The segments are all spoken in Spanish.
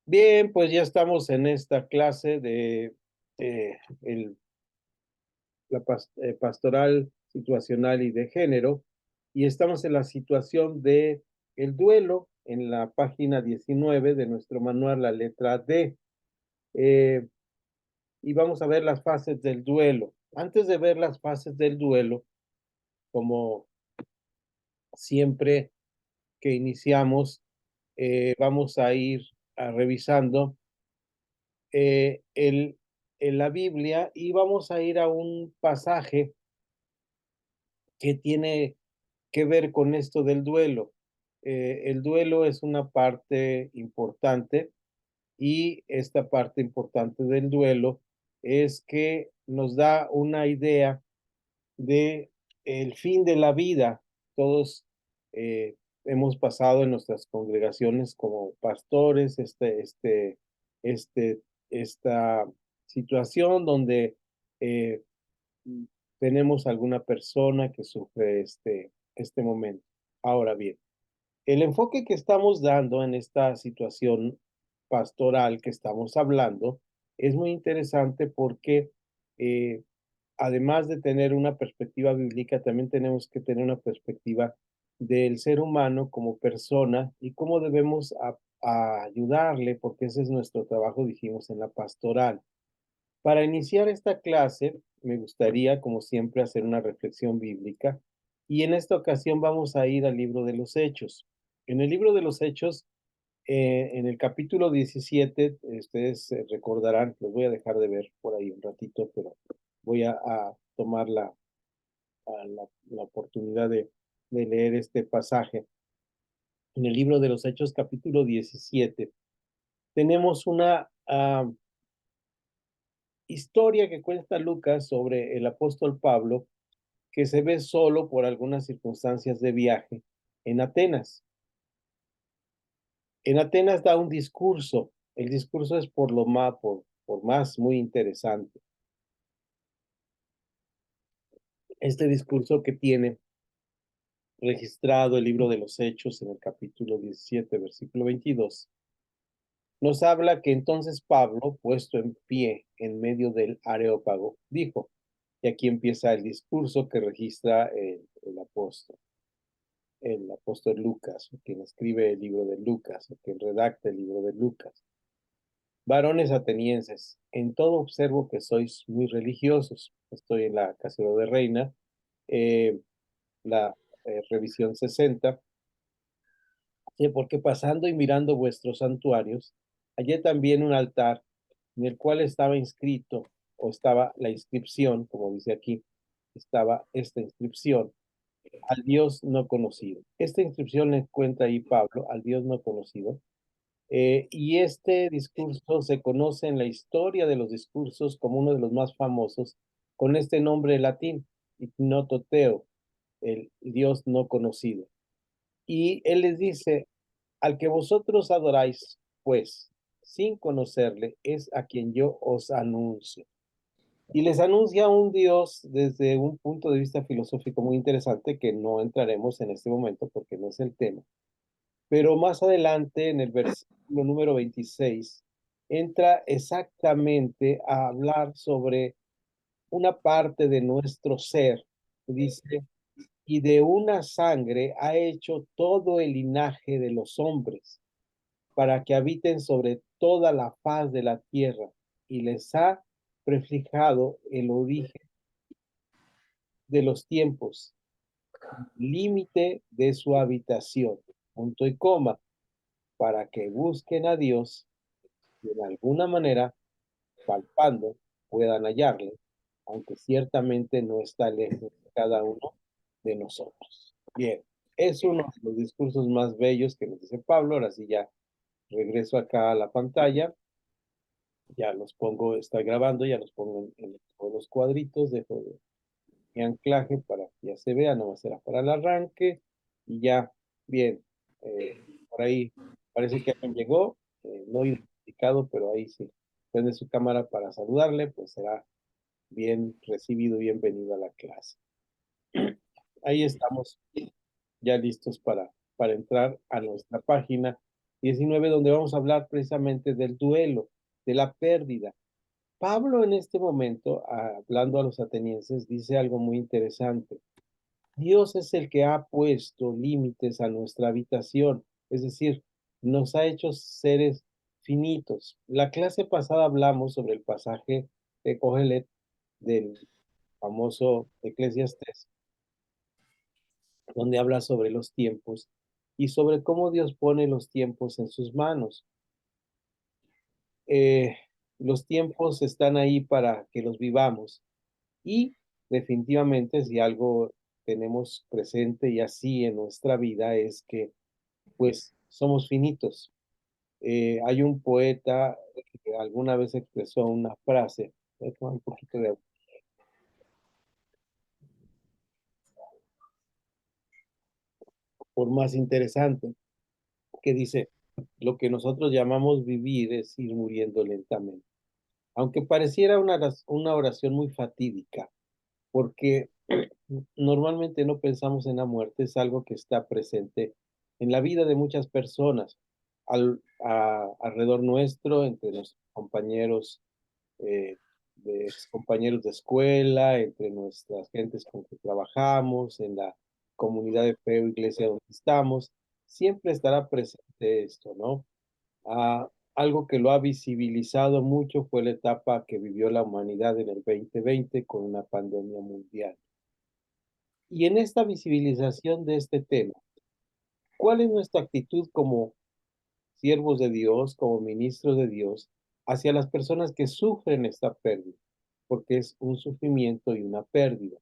Bien, pues ya estamos en esta clase de eh, el- pastoral situacional y de género, y estamos en la situación de el duelo en la página 19 de nuestro manual, la letra D, eh, y vamos a ver las fases del duelo. Antes de ver las fases del duelo, como siempre que iniciamos, vamos a ir revisando en la Biblia y vamos a ir a un pasaje que tiene que ver con esto del duelo. El duelo es una parte importante y esta parte importante del duelo es que nos da una idea de el fin de la vida. Todos hemos pasado en nuestras congregaciones como pastores este, esta situación donde eh, tenemos alguna persona que sufre este momento. Ahora bien, el enfoque que estamos dando en esta situación pastoral que estamos hablando es muy interesante porque eh, además de tener una perspectiva bíblica, también tenemos que tener una perspectiva del ser humano como persona y cómo debemos a ayudarle, porque ese es nuestro trabajo, dijimos, en la pastoral. Para iniciar esta clase, me gustaría, como siempre, hacer una reflexión bíblica y en esta ocasión vamos a ir al libro de los Hechos. En el libro de los Hechos, en el capítulo 17, ustedes recordarán, los voy a dejar de ver por ahí un ratito, pero voy a tomar la oportunidad de leer este pasaje. En el libro de los Hechos, capítulo 17, tenemos una historia que cuenta Lucas sobre el apóstol Pablo que se ve solo por algunas circunstancias de viaje en Atenas. En Atenas da un discurso. El discurso es por más muy interesante. Este discurso que tiene registrado el libro de los Hechos en el capítulo 17, versículo 22, nos habla que entonces Pablo, puesto en pie en medio del Areópago, dijo, y aquí empieza el discurso que registra el apóstol Lucas, o quien escribe el libro de Lucas, o quien redacta el libro de Lucas. Varones atenienses, en todo observo que sois muy religiosos. Estoy en la Casero de Reina, eh, la revisión 60. Sí, porque pasando y mirando vuestros santuarios, hallé también un altar en el cual estaba inscrito, o estaba la inscripción, como dice aquí, estaba esta inscripción, al Dios no conocido. Esta inscripción le cuenta ahí Pablo, al Dios no conocido, y este discurso se conoce en la historia de los discursos como uno de los más famosos, con este nombre latín, Ignototeo, el Dios no conocido. Y él les dice, al que vosotros adoráis, pues, sin conocerle, es a quien yo os anuncio. Y les anuncia un Dios desde un punto de vista filosófico muy interesante que no entraremos en este momento porque no es el tema. Pero más adelante, en el versículo número 26, entra exactamente a hablar sobre una parte de nuestro ser. Dice, y de una sangre ha hecho todo el linaje de los hombres para que habiten sobre toda la faz de la tierra, y les ha prefijado el origen de los tiempos, límite de su habitación, punto y coma, para que busquen a Dios y en alguna manera, palpando, puedan hallarle, aunque ciertamente no está lejos de cada uno de nosotros. Bien, es uno de los discursos más bellos que nos dice Pablo. Ahora sí ya regreso acá a la pantalla, ya los pongo, está grabando, ya los pongo en todos los cuadritos, dejo mi anclaje para que ya se vea, no será para el arranque, y ya, bien, por ahí parece que alguien llegó, no identificado, pero ahí sí, prende su cámara para saludarle, pues será bien recibido, bienvenido a la clase. Ahí estamos ya listos para entrar a nuestra página 19, donde vamos a hablar precisamente del duelo, de la pérdida. Pablo en este momento, hablando a los atenienses, dice algo muy interesante. Dios es el que ha puesto límites a nuestra habitación, es decir, nos ha hecho seres finitos. La clase pasada hablamos sobre el pasaje de Cogelet del famoso Eclesiastés, donde habla sobre los tiempos y sobre cómo Dios pone los tiempos en sus manos. Eh, los tiempos están ahí para que los vivamos y definitivamente si algo tenemos presente y así en nuestra vida es que pues somos finitos. Hay un poeta que alguna vez expresó una frase, voy a tomar un poquito de agua, por más interesante, que dice, lo que nosotros llamamos vivir es ir muriendo lentamente. Aunque pareciera una oración muy fatídica, porque normalmente no pensamos en la muerte, es algo que está presente en la vida de muchas personas, alrededor nuestro, entre los compañeros, eh, de compañeros de escuela, entre nuestras gentes con que trabajamos, en la comunidad de fe o iglesia donde estamos, siempre estará presente esto, ¿no? Algo que lo ha visibilizado mucho fue la etapa que vivió la humanidad en el 2020 con una pandemia mundial. Y en esta visibilización de este tema, ¿cuál es nuestra actitud como siervos de Dios, como ministros de Dios, hacia las personas que sufren esta pérdida? Porque es un sufrimiento y una pérdida.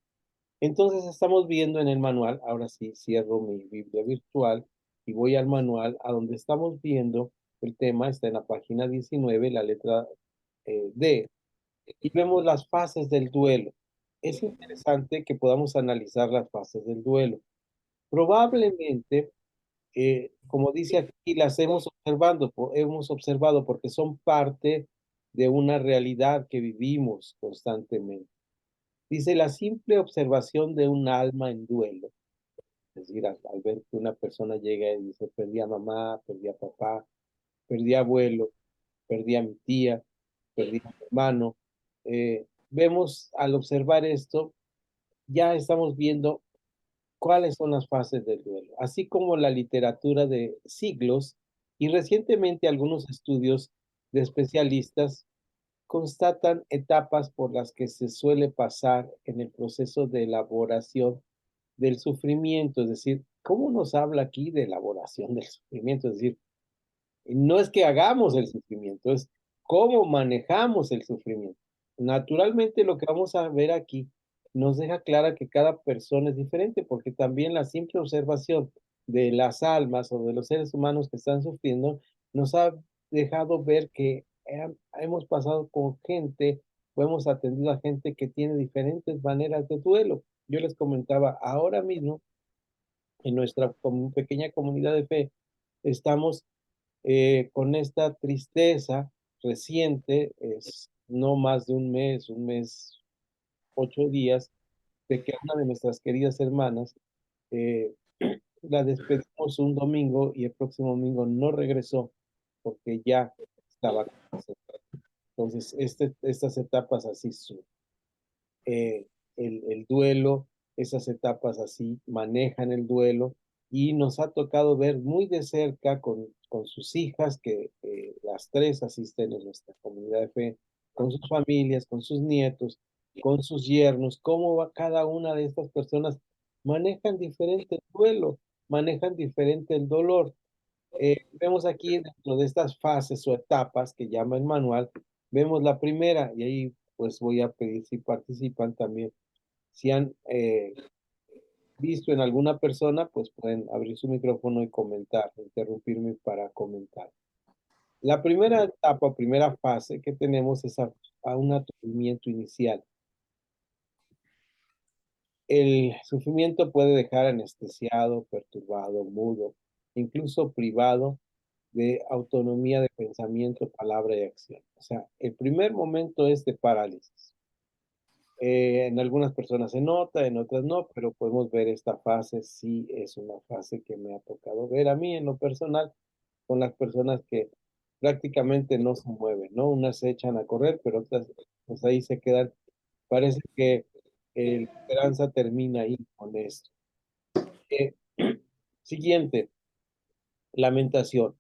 Entonces estamos viendo en el manual, ahora sí cierro mi Biblia virtual y voy al manual a donde estamos viendo el tema, está en la página 19, la letra D, y vemos las fases del duelo. Es interesante que podamos analizar las fases del duelo. Probablemente, como dice aquí, las hemos observado porque son parte de una realidad que vivimos constantemente. Dice, la simple observación de un alma en duelo. Es decir, al ver que una persona llega y dice, perdí a mamá, perdí a papá, perdí a abuelo, perdí a mi tía, perdí a mi hermano. Vemos al observar esto, ya estamos viendo cuáles son las fases del duelo, así como la literatura de siglos y recientemente algunos estudios de especialistas constatan etapas por las que se suele pasar en el proceso de elaboración del sufrimiento, es decir, ¿cómo nos habla aquí de elaboración del sufrimiento? Es decir, no es que hagamos el sufrimiento, es cómo manejamos el sufrimiento. Naturalmente, lo que vamos a ver aquí nos deja clara que cada persona es diferente, porque también la simple observación de las almas o de los seres humanos que están sufriendo nos ha dejado ver que hemos pasado con gente o hemos atendido a gente que tiene diferentes maneras de duelo. Yo les comentaba, ahora mismo en nuestra pequeña comunidad de fe estamos con esta tristeza reciente, es no más de un mes, 8 días, de que una de nuestras queridas hermanas eh, la despedimos un domingo y el próximo domingo no regresó porque ya estaba con cáncer. Entonces, estas etapas así son el duelo, esas etapas así manejan el duelo y nos ha tocado ver muy de cerca con sus hijas, que las tres asisten en nuestra comunidad de fe, con sus familias, con sus nietos, con sus yernos, cómo va cada una de estas personas manejan diferente el duelo, manejan diferente el dolor. Vemos aquí dentro de estas fases o etapas que llama el manual, vemos la primera y ahí pues voy a pedir si participan también. Si han visto en alguna persona, pues pueden abrir su micrófono y comentar, interrumpirme para comentar. La primera etapa, primera fase que tenemos es a un aturdimiento inicial. El sufrimiento puede dejar anestesiado, perturbado, mudo, incluso privado de autonomía de pensamiento, palabra y acción. O sea, el primer momento es de parálisis. En algunas personas se nota, en otras no, pero podemos ver esta fase, sí es una fase que me ha tocado ver a mí en lo personal, con las personas que prácticamente no se mueven, ¿no? Unas se echan a correr, pero otras pues ahí se quedan. Parece que la esperanza termina ahí con esto. Eh, Siguiente, lamentación.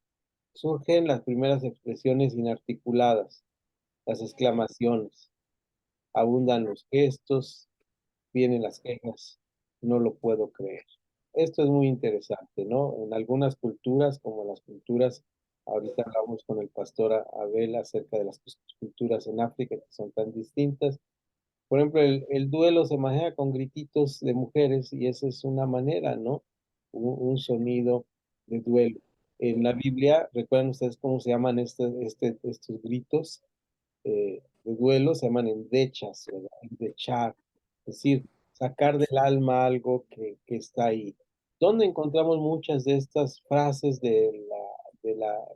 Surgen las primeras expresiones inarticuladas, las exclamaciones, abundan los gestos, vienen las quejas, no lo puedo creer. Esto es muy interesante, ¿no? En algunas culturas, como las culturas, ahorita hablamos con el pastor Abel acerca de las culturas en África que son tan distintas. Por ejemplo, el duelo se maneja con grititos de mujeres y esa es una manera, ¿no? Un sonido de duelo. En la Biblia, ¿recuerdan ustedes cómo se llaman estos gritos de duelo? Se llaman endechas, ¿verdad? Endechar, es decir, sacar del alma algo que está ahí. ¿Dónde encontramos muchas de estas frases de la,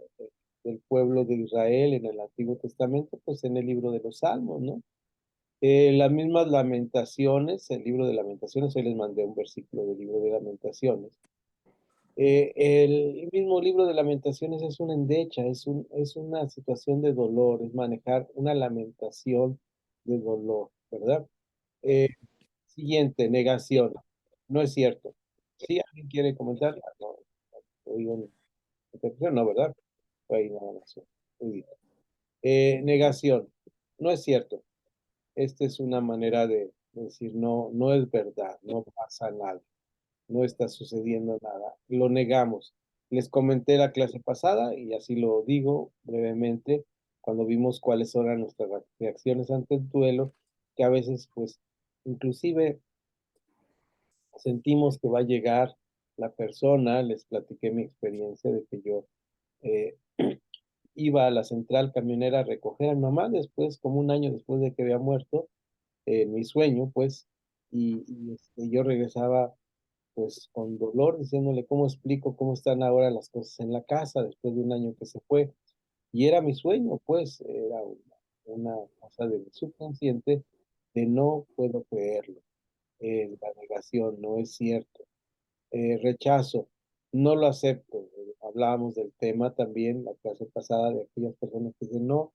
del pueblo de Israel en el Antiguo Testamento? Pues en el libro de los Salmos, ¿no? Las mismas lamentaciones, el libro de lamentaciones, hoy les mandé un versículo del libro de lamentaciones. El mismo libro de lamentaciones es una endecha, es una situación de dolor, es manejar una lamentación de dolor, ¿verdad? Eh, Siguiente, negación. No es cierto. ¿Sí? ¿Alguien quiere comentar? Ah, no, oigo una interrupción, no, ¿verdad? Fue ahí nada más. Muy bien. Negación. No es cierto. Esta es una manera de decir, no, no es verdad, no pasa nada, no está sucediendo nada, lo negamos. Les comenté la clase pasada y así lo digo brevemente, cuando vimos cuáles eran nuestras reacciones ante el duelo, que a veces pues inclusive sentimos que va a llegar la persona, les platiqué mi experiencia de que yo eh, iba a la central camionera a recoger a mi mamá después, como un año después de que había muerto, mi sueño, pues, yo regresaba pues con dolor diciéndole cómo explico cómo están ahora las cosas en la casa después de un año que se fue. Y era mi sueño, pues, era una cosa de mi subconsciente de no puedo creerlo. La negación, no es cierto. Rechazo, no lo acepto. Hablábamos del tema también la clase pasada de aquellas personas que dicen, no,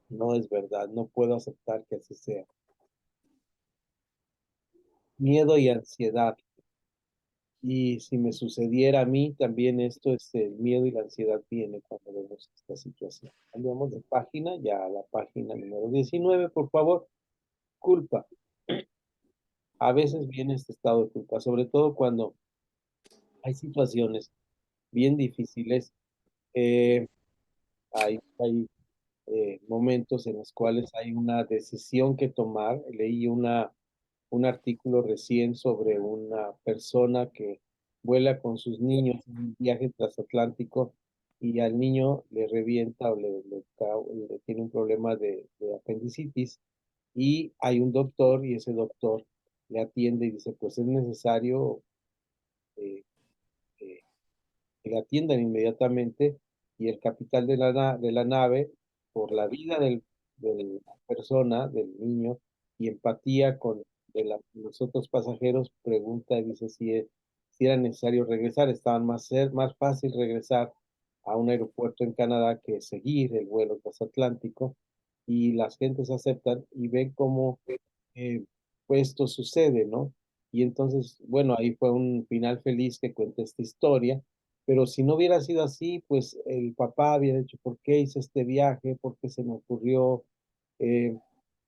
no es verdad, no puedo aceptar que así sea. Miedo y ansiedad. Y si me sucediera a mí, también esto es el miedo y la ansiedad viene cuando vemos esta situación. Cambiamos de página, ya a la página número 19, por favor. Culpa. A veces viene este estado de culpa, sobre todo cuando hay situaciones bien difíciles. eh, hay momentos en los cuales hay una decisión que tomar. Leí un artículo recién sobre una persona que vuela con sus niños en un viaje transatlántico y al niño le revienta o le tiene un problema de apendicitis y hay un doctor y ese doctor le atiende y dice, pues es necesario eh, eh, que la atiendan inmediatamente y el capitán de la nave, por la vida de la persona, del niño, y empatía con los otros pasajeros, pregunta y dice si era necesario regresar. Estaban más fácil regresar a un aeropuerto en Canadá que seguir el vuelo transatlántico y las gentes aceptan y ven cómo pues esto sucede, ¿no? Y entonces, bueno, ahí fue un final feliz que cuenta esta historia, pero si no hubiera sido así, pues el papá había dicho, ¿por qué hice este viaje? ¿Por qué se me ocurrió? Eh,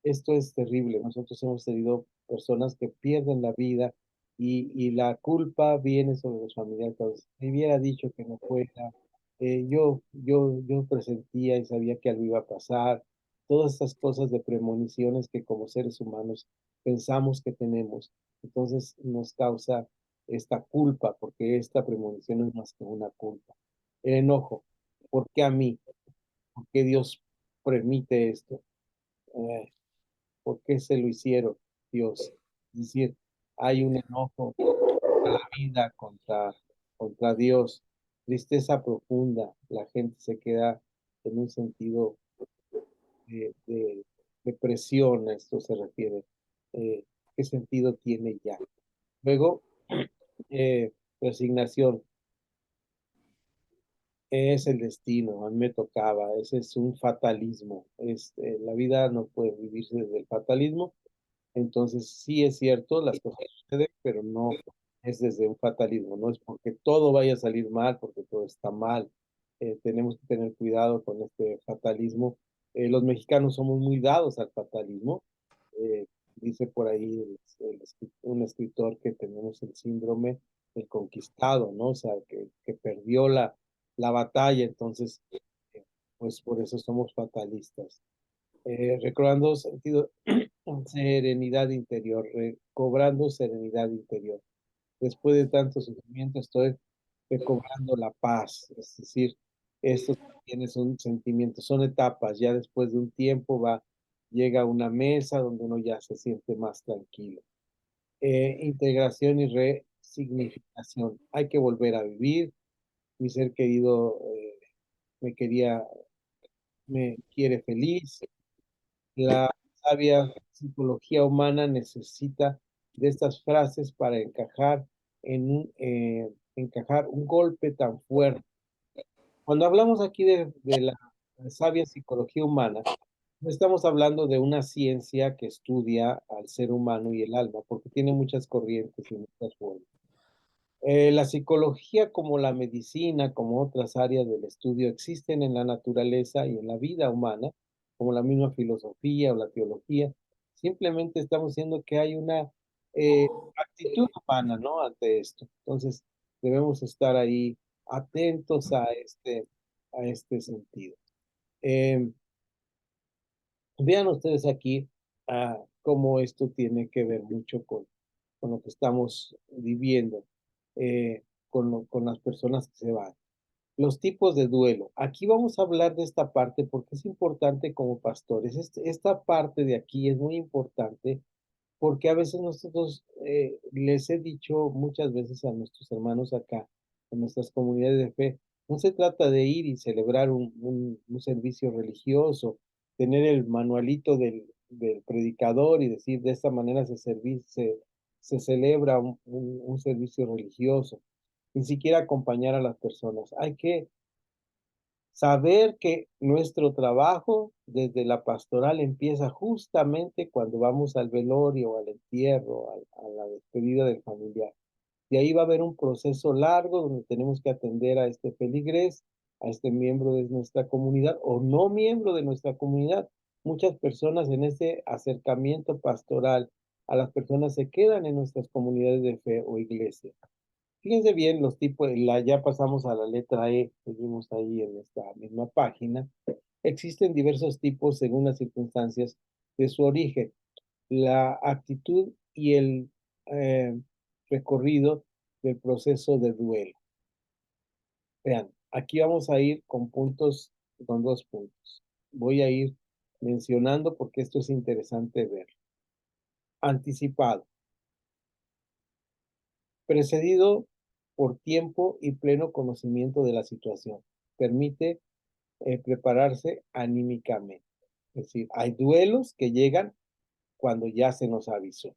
Esto es terrible. Nosotros hemos tenido personas que pierden la vida y la culpa viene sobre los familiares. Entonces, me hubiera dicho que no fuera, yo presentía y sabía que algo iba a pasar. Todas estas cosas de premoniciones que como seres humanos pensamos que tenemos. Entonces nos causa esta culpa, porque esta premonición no es más que una culpa. El enojo, ¿por qué a mí? ¿Por qué Dios permite esto? Eh, ¿Por qué se lo hicieron Dios? Es decir, hay un enojo a la vida contra Dios, tristeza profunda, la gente se queda en un sentido de depresión, a esto se refiere. Eh, ¿Qué sentido tiene ya? Luego, resignación. Es el destino, a mí me tocaba, ese es un fatalismo. La vida no puede vivirse desde el fatalismo. Entonces, sí es cierto, las cosas suceden, pero no es desde un fatalismo, no es porque todo vaya a salir mal, porque todo está mal. Tenemos que tener cuidado con este fatalismo. Los mexicanos somos muy dados al fatalismo. Eh, Dice por ahí un escritor que tenemos el síndrome del conquistado, ¿no? O sea, que perdió la batalla, entonces, pues por eso somos fatalistas. Recobrando sentido, serenidad interior, recobrando serenidad interior. Después de tanto sufrimiento estoy recobrando la paz, es decir, estos tienes un sentimiento, son etapas, ya después de un tiempo llega a una mesa donde uno ya se siente más tranquilo. Integración y resignificación. Hay que volver a vivir. Mi ser querido me quería, me quiere feliz. La sabia psicología humana necesita de estas frases para encajar un golpe tan fuerte. Cuando hablamos aquí de la sabia psicología humana, no estamos hablando de una ciencia que estudia al ser humano y el alma, porque tiene muchas corrientes y muchas formas. La psicología, como la medicina, como otras áreas del estudio, existen en la naturaleza y en la vida humana, como la misma filosofía o la teología. Simplemente estamos diciendo que hay una actitud humana, ¿no? Ante esto. Entonces, debemos estar ahí atentos a este sentido. Eh, Vean ustedes aquí cómo esto tiene que ver mucho con lo que estamos viviendo, con las personas que se van. Los tipos de duelo. Aquí vamos a hablar de esta parte porque es importante como pastores. Esta parte de aquí es muy importante porque a veces nosotros les he dicho muchas veces a nuestros hermanos acá, en nuestras comunidades de fe, no se trata de ir y celebrar un servicio religioso, tener el manualito del predicador y decir de esta manera se celebra un servicio religioso, ni siquiera acompañar a las personas. Hay que saber que nuestro trabajo desde la pastoral empieza justamente cuando vamos al velorio, al entierro, a la despedida del familiar. De ahí va a haber un proceso largo donde tenemos que atender a este feligrés, a este miembro de nuestra comunidad o no miembro de nuestra comunidad. Muchas personas en ese acercamiento pastoral a las personas se quedan en nuestras comunidades de fe o iglesia. Fíjense bien los tipos, ya pasamos a la letra E, seguimos ahí en esta misma página. Existen diversos tipos según las circunstancias de su origen. La actitud y el eh, recorrido del proceso de duelo. Vean, aquí vamos a ir con dos puntos. Voy a ir mencionando porque esto es interesante ver. Anticipado, precedido por tiempo y pleno conocimiento de la situación. Permite prepararse anímicamente. Es decir, hay duelos que llegan cuando ya se nos avisó,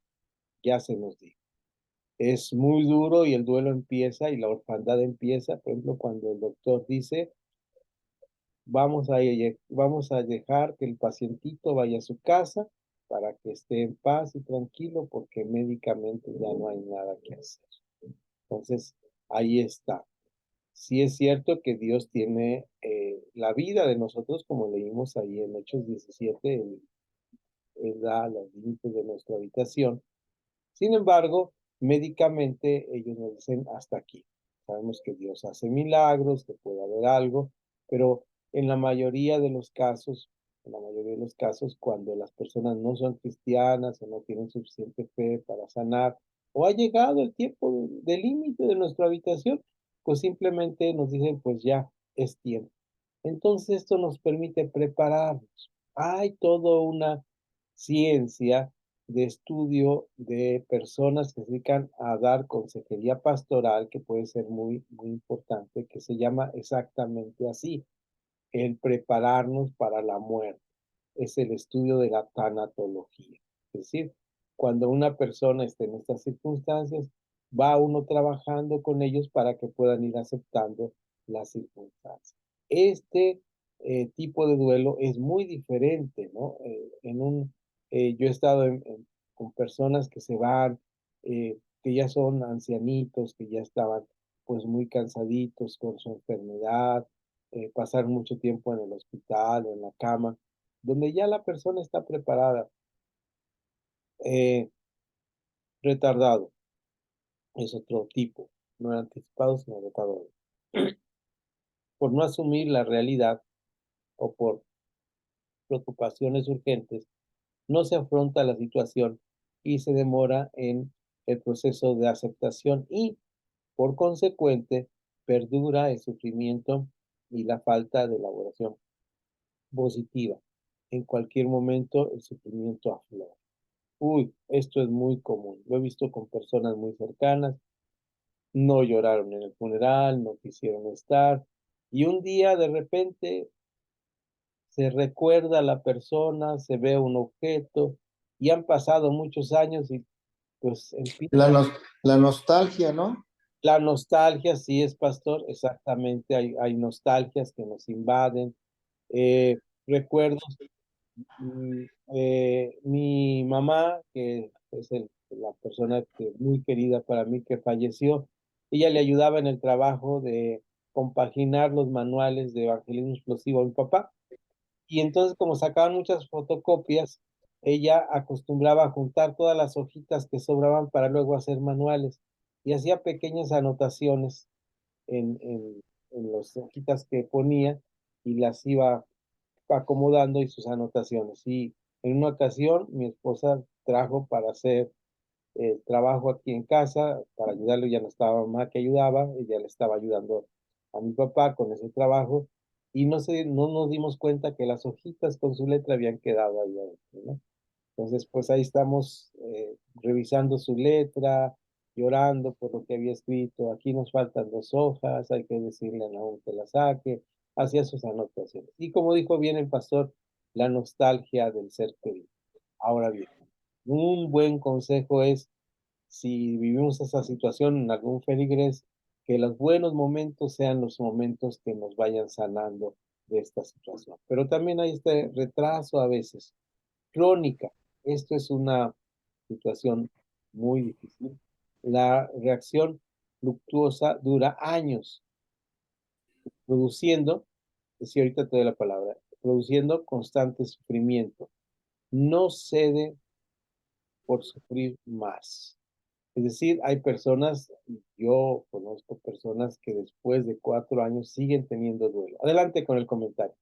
ya se nos dijo. Es muy duro y el duelo empieza y la orfandad empieza, por ejemplo, cuando el doctor dice, vamos a dejar que el pacientito vaya a su casa para que esté en paz y tranquilo porque médicamente ya no hay nada que hacer. Entonces, ahí está. Sí es cierto que Dios tiene la vida de nosotros, como leímos ahí en Hechos 17, Él da los límites de nuestra habitación. Sin embargo, médicamente ellos nos dicen hasta aquí. Sabemos que Dios hace milagros, que puede haber algo, pero en la mayoría de los casos, en la mayoría de los casos, cuando las personas no son cristianas o no tienen suficiente fe para sanar, o ha llegado el tiempo de límite de nuestra habitación, pues simplemente nos dicen, pues ya es tiempo. Entonces esto nos permite prepararnos. Hay toda una ciencia de estudio de personas que se dedican a dar consejería pastoral, que puede ser muy, muy importante, que se llama exactamente así, el prepararnos para la muerte. Es el estudio de la tanatología. Es decir, cuando una persona está en estas circunstancias, va uno trabajando con ellos para que puedan ir aceptando las circunstancias. Este tipo de duelo es muy diferente, ¿no? Yo he estado con personas que se van, que ya son ancianitos, que ya estaban pues muy cansaditos con su enfermedad, pasar mucho tiempo en el hospital o en la cama, donde ya la persona está preparada, eh, retardado, es otro tipo, no era anticipado, sino retardado, por no asumir la realidad o por preocupaciones urgentes, no se afronta la situación y se demora en el proceso de aceptación y, por consecuente, perdura el sufrimiento y la falta de elaboración positiva. En cualquier momento el sufrimiento aflora. Uy, esto es muy común. Lo he visto con personas muy cercanas. No lloraron en el funeral, no quisieron estar. Y un día de repente se recuerda a la persona, se ve un objeto y han pasado muchos años y pues La, empieza nos- la nostalgia, ¿no? la nostalgia, sí es pastor, exactamente, hay nostalgias que nos invaden, recuerdos. Mi mamá, que es la persona muy querida para mí que falleció, ella le ayudaba en el trabajo de compaginar los manuales de evangelismo explosivo a mi papá. Y entonces, como sacaban muchas fotocopias, ella acostumbraba a juntar todas las hojitas que sobraban para luego hacer manuales y hacía pequeñas anotaciones en las hojitas que ponía y las iba acomodando y sus anotaciones. Y en una ocasión mi esposa trajo para hacer el trabajo aquí en casa, para ayudarlo, ya no estaba mamá que ayudaba, ella le estaba ayudando a mi papá con ese trabajo, y no nos dimos cuenta que las hojitas con su letra habían quedado ahí adentro, ¿no? Entonces, pues ahí estamos revisando su letra, llorando por lo que había escrito. Aquí nos faltan 2 hojas, hay que decirle a Naúm que la saque. Hacía sus anotaciones. Y como dijo bien el pastor, la nostalgia del ser querido. Ahora bien, un buen consejo es, si vivimos esa situación en algún feligres, que los buenos momentos sean los momentos que nos vayan sanando de esta situación. Pero también hay este retraso a veces crónica. Esto es una situación muy difícil. La reacción luctuosa dura años, produciendo, si ahorita te doy la palabra, produciendo constante sufrimiento. No cede por sufrir más. Es decir, hay personas, yo conozco personas que después de 4 años siguen teniendo duelo. Adelante con el comentario.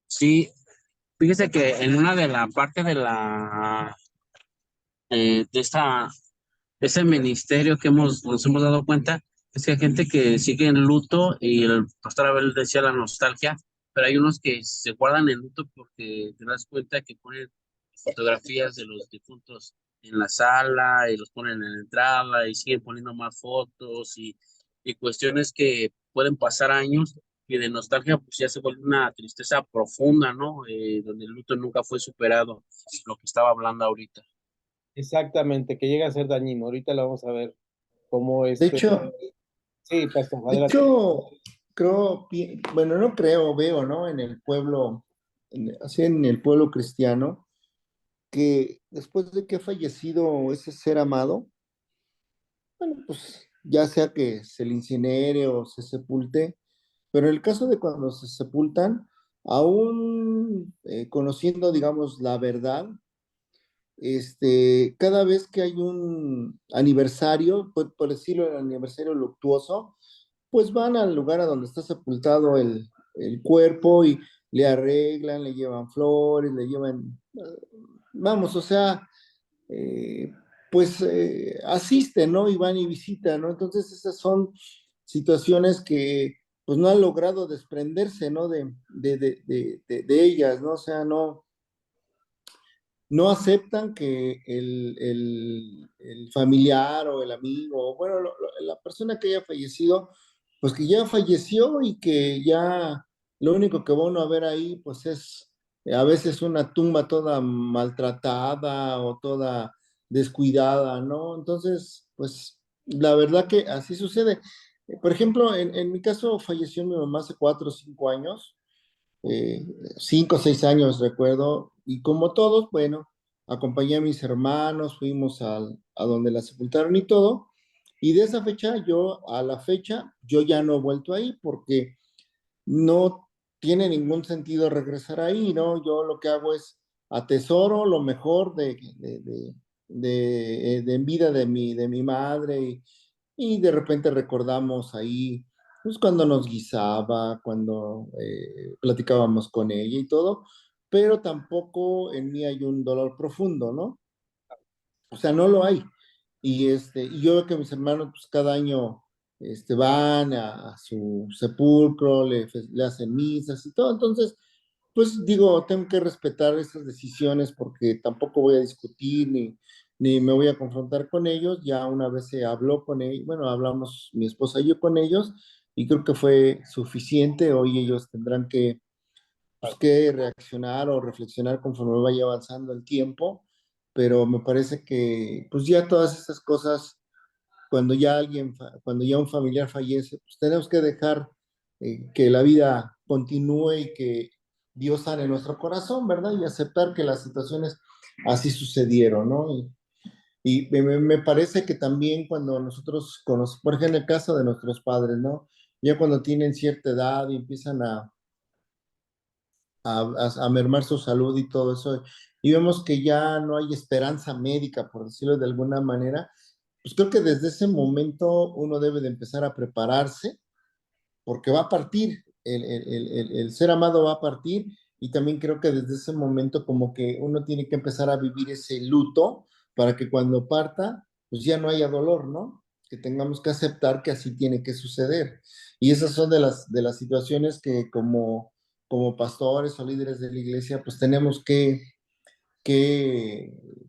Sí, fíjese que en una de la parte de la de ese ministerio que nos hemos dado cuenta es que hay gente que sigue en luto y el pastor Abel decía la nostalgia, pero hay unos que se guardan en luto porque te das cuenta que ponen fotografías de los difuntos en la sala y los ponen en la entrada y siguen poniendo más fotos y cuestiones que pueden pasar años y de nostalgia pues ya se vuelve una tristeza profunda, ¿no? Donde el luto nunca fue superado, lo que estaba hablando ahorita. Exactamente, que llega a ser dañino. Ahorita lo vamos a ver cómo De este. hecho, Sí, pastor, de adelante. hecho, bueno, no creo, veo, ¿no? En el pueblo, así en el pueblo cristiano, que después de que ha fallecido ese ser amado, bueno, pues ya sea que se le incinere o se sepulte, pero en el caso de cuando se sepultan, aún conociendo, digamos, la verdad, cada vez que hay un aniversario, por decirlo, el aniversario luctuoso, pues van al lugar a donde está sepultado el cuerpo y le arreglan, le llevan flores, le llevan, vamos, o sea, eh, pues asisten, ¿no? Y van y visitan, ¿no? Entonces esas son situaciones que pues no han logrado desprenderse, ¿no? De ellas, ¿no? O sea, no aceptan que el familiar o el amigo, o bueno, la persona que haya fallecido, pues que ya falleció y que ya lo único que va uno a ver ahí, pues es a veces una tumba toda maltratada o toda descuidada, ¿no? Entonces, pues la verdad que así sucede. Por ejemplo, en mi caso falleció mi mamá hace 4 o 5 años, 5 o 6 años recuerdo, y como todos, bueno, acompañé a mis hermanos, fuimos a donde la sepultaron y todo, y de esa fecha, a la fecha, yo ya no he vuelto ahí porque no tiene ningún sentido regresar ahí, ¿no? Yo lo que hago es atesoro lo mejor de en vida de mi madre y de repente recordamos ahí, pues cuando nos guisaba, cuando platicábamos con ella y todo, pero tampoco en mí hay un dolor profundo, ¿no? O sea, no lo hay. Y yo veo que mis hermanos, pues cada año van a su sepulcro, le hacen misas y todo. Entonces, pues digo, tengo que respetar esas decisiones porque tampoco voy a discutir ni me voy a confrontar con ellos. Ya una vez se habló con ellos, bueno, hablamos mi esposa y yo con ellos y creo que fue suficiente. Hoy ellos tendrán que reaccionar o reflexionar conforme vaya avanzando el tiempo, pero me parece que pues ya todas estas cosas, cuando ya un familiar fallece, pues tenemos que dejar que la vida continúe y que Dios sane nuestro corazón, ¿verdad? Y aceptar que las situaciones así sucedieron, ¿no? Y me parece que también cuando nosotros conocemos, por ejemplo, en el caso de nuestros padres, ¿no? Ya cuando tienen cierta edad y empiezan a mermar su salud y todo eso, y vemos que ya no hay esperanza médica, por decirlo de alguna manera, pues creo que desde ese momento uno debe de empezar a prepararse, porque va a partir, el ser amado va a partir, y también creo que desde ese momento como que uno tiene que empezar a vivir ese luto para que cuando parta, pues ya no haya dolor, ¿no? Que tengamos que aceptar que así tiene que suceder. Y esas son de las situaciones que como pastores o líderes de la iglesia, pues tenemos que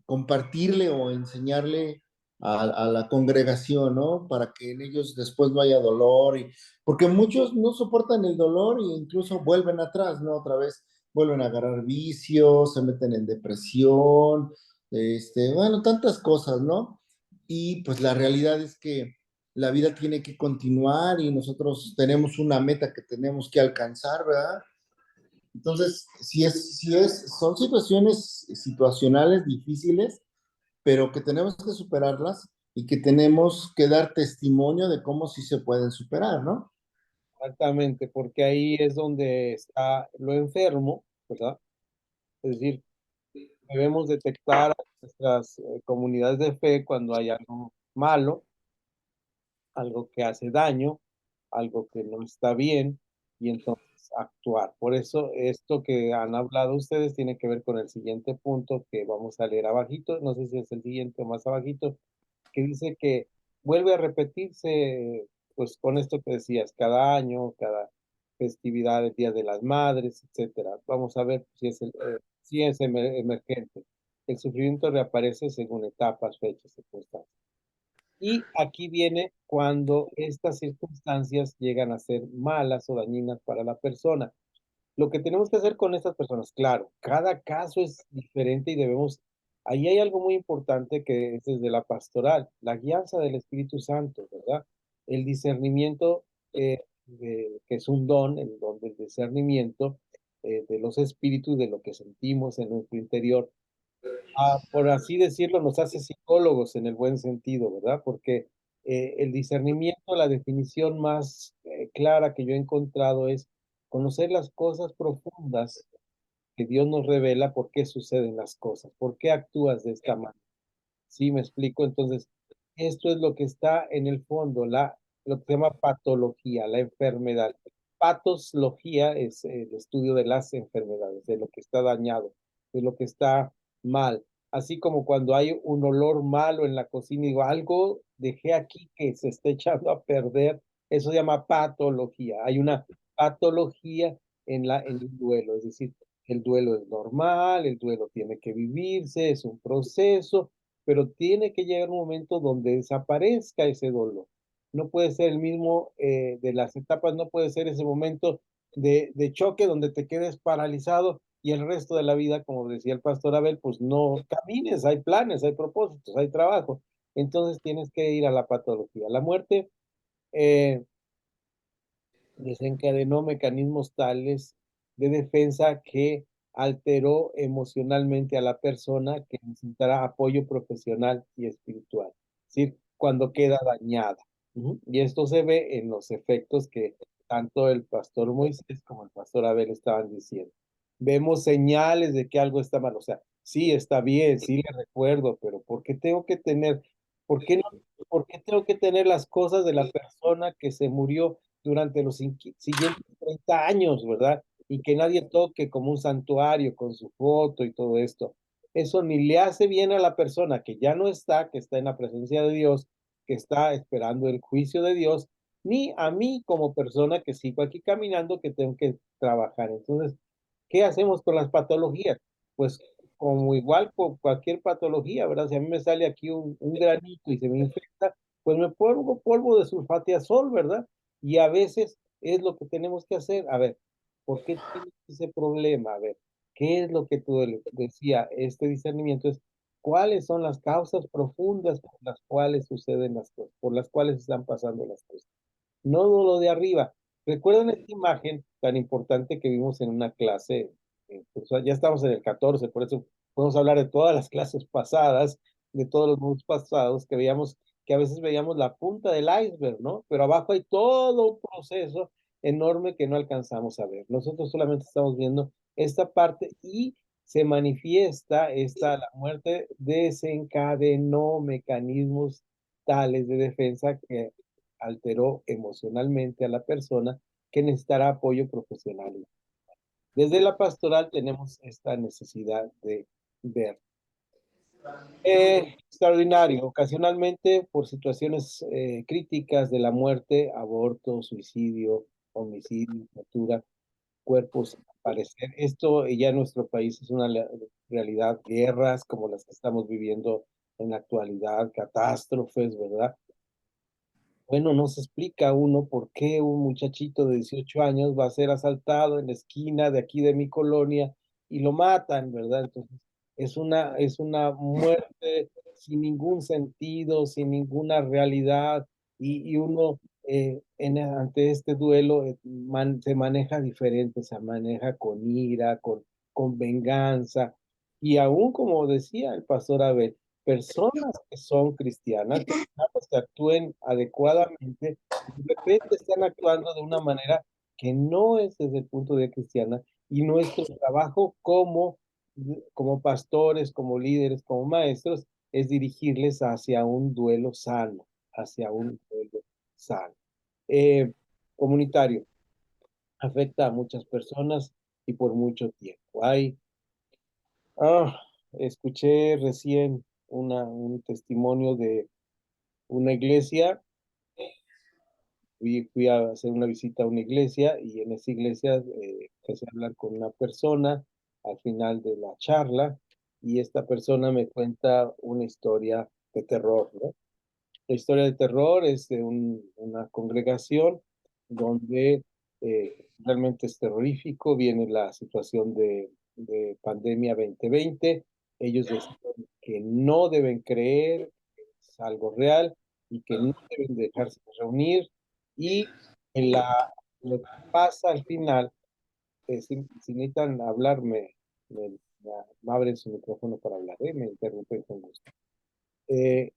compartirle o enseñarle a la congregación, ¿no? Para que en ellos después no haya dolor, porque muchos no soportan el dolor e incluso vuelven atrás, ¿no? Otra vez vuelven a agarrar vicios, se meten en depresión, bueno, tantas cosas, ¿no? Y pues la realidad es que la vida tiene que continuar y nosotros tenemos una meta que tenemos que alcanzar, ¿verdad? Entonces, son situaciones situacionales difíciles, pero que tenemos que superarlas y que tenemos que dar testimonio de cómo sí se pueden superar, ¿no? Exactamente, porque ahí es donde está lo enfermo, ¿verdad? Es decir, debemos detectar a nuestras comunidades de fe cuando hay algo malo, algo que hace daño, algo que no está bien, y entonces actuar. Por eso esto que han hablado ustedes tiene que ver con el siguiente punto que vamos a leer abajito, no sé si es el siguiente o más abajito, que dice que vuelve a repetirse, pues con esto que decías, cada año, cada festividad, el Día de las Madres, etcétera. Vamos a ver si es emergente. El sufrimiento reaparece según etapas, fechas, circunstancias. Y aquí viene cuando estas circunstancias llegan a ser malas o dañinas para la persona. Lo que tenemos que hacer con estas personas, claro, cada caso es diferente y ahí hay algo muy importante que es desde la pastoral, la guianza del Espíritu Santo, ¿verdad? El discernimiento, que es un don, el don del discernimiento de los espíritus, de lo que sentimos en nuestro interior, por así decirlo, nos hace psicólogos en el buen sentido, ¿verdad? Porque el discernimiento, la definición más clara que yo he encontrado es conocer las cosas profundas que Dios nos revela por qué suceden las cosas, por qué actúas de esta manera. ¿Sí me explico? Entonces, esto es lo que está en el fondo, lo que se llama patología, la enfermedad. Patología es el estudio de las enfermedades, de lo que está dañado, de lo que está mal. Así como cuando hay un olor malo en la cocina y digo, algo dejé aquí que se está echando a perder, eso se llama patología. Hay una patología en el duelo, es decir, el duelo es normal, el duelo tiene que vivirse, es un proceso, pero tiene que llegar un momento donde desaparezca ese dolor. No puede ser el mismo de las etapas, no puede ser ese momento de choque donde te quedes paralizado y el resto de la vida, como decía el pastor Abel, pues no camines, hay planes, hay propósitos, hay trabajo. Entonces tienes que ir a la patología. La muerte desencadenó mecanismos tales de defensa que alteró emocionalmente a la persona que necesitará apoyo profesional y espiritual, es decir, cuando queda dañada. Y esto se ve en los efectos que tanto el pastor Moisés como el pastor Abel estaban diciendo. Vemos señales de que algo está mal, o sea, sí está bien, sí le recuerdo, pero por qué no, por qué tengo que tener las cosas de la persona que se murió durante los siguientes 30 años, ¿verdad? Y que nadie toque como un santuario con su foto y todo esto? Eso ni le hace bien a la persona que ya no está, que está en la presencia de Dios, que está esperando el juicio de Dios, ni a mí como persona que sigo aquí caminando, que tengo que trabajar. Entonces, ¿qué hacemos con las patologías? Pues como igual con cualquier patología, ¿verdad? Si a mí me sale aquí un granito y se me infecta, pues me pongo polvo de sulfatiazol, ¿verdad? Y a veces es lo que tenemos que hacer. A ver, ¿por qué tienes ese problema? A ver, ¿qué es lo que tú decía? Este discernimiento es cuáles son las causas profundas por las cuales suceden las cosas, por las cuales están pasando las cosas, no lo de arriba. ¿Recuerdan esta imagen tan importante que vimos en una clase? Pues, ya estamos en el 14, por eso podemos hablar de todas las clases pasadas, de todos los mundos pasados, que veíamos, que a veces veíamos la punta del iceberg, ¿no? Pero abajo hay todo un proceso enorme que no alcanzamos a ver. Nosotros solamente estamos viendo esta parte y se manifiesta la muerte desencadenó mecanismos tales de defensa que alteró emocionalmente a la persona que necesitará apoyo profesional. Desde la pastoral tenemos esta necesidad de ver. Extraordinario, ocasionalmente por situaciones críticas de la muerte, aborto, suicidio, homicidio, tortura, cuerpos sin aparecer. Esto ya en nuestro país es una realidad, guerras como las que estamos viviendo en la actualidad, catástrofes, ¿verdad? Bueno, no se explica uno por qué un muchachito de 18 años va a ser asaltado en la esquina de aquí de mi colonia y lo matan, ¿verdad? Entonces, es una muerte sin ningún sentido, sin ninguna realidad, y uno ante este duelo se maneja diferente, se maneja con ira, con venganza, y aún como decía el pastor Abel, personas que son cristianas, que actúen adecuadamente, de repente están actuando de una manera que no es desde el punto de vista cristiana, y nuestro trabajo como pastores, como líderes, como maestros, es dirigirles hacia un duelo sano, hacia un duelo sano. Eh, Comunitario, afecta a muchas personas y por mucho tiempo. Escuché recién un testimonio de una iglesia. Fui a hacer una visita a una iglesia y en esa iglesia empecé a hablar con una persona al final de la charla, y esta persona me cuenta una historia de terror, ¿no? La historia de terror es de una congregación donde realmente es terrorífico, viene la situación de pandemia 2020, ellos deciden que no deben creer, que es algo real y que no deben dejarse reunir, y en lo que pasa al final, si necesitan hablarme, me abren su micrófono para hablar, me interrumpen con gusto. Eh,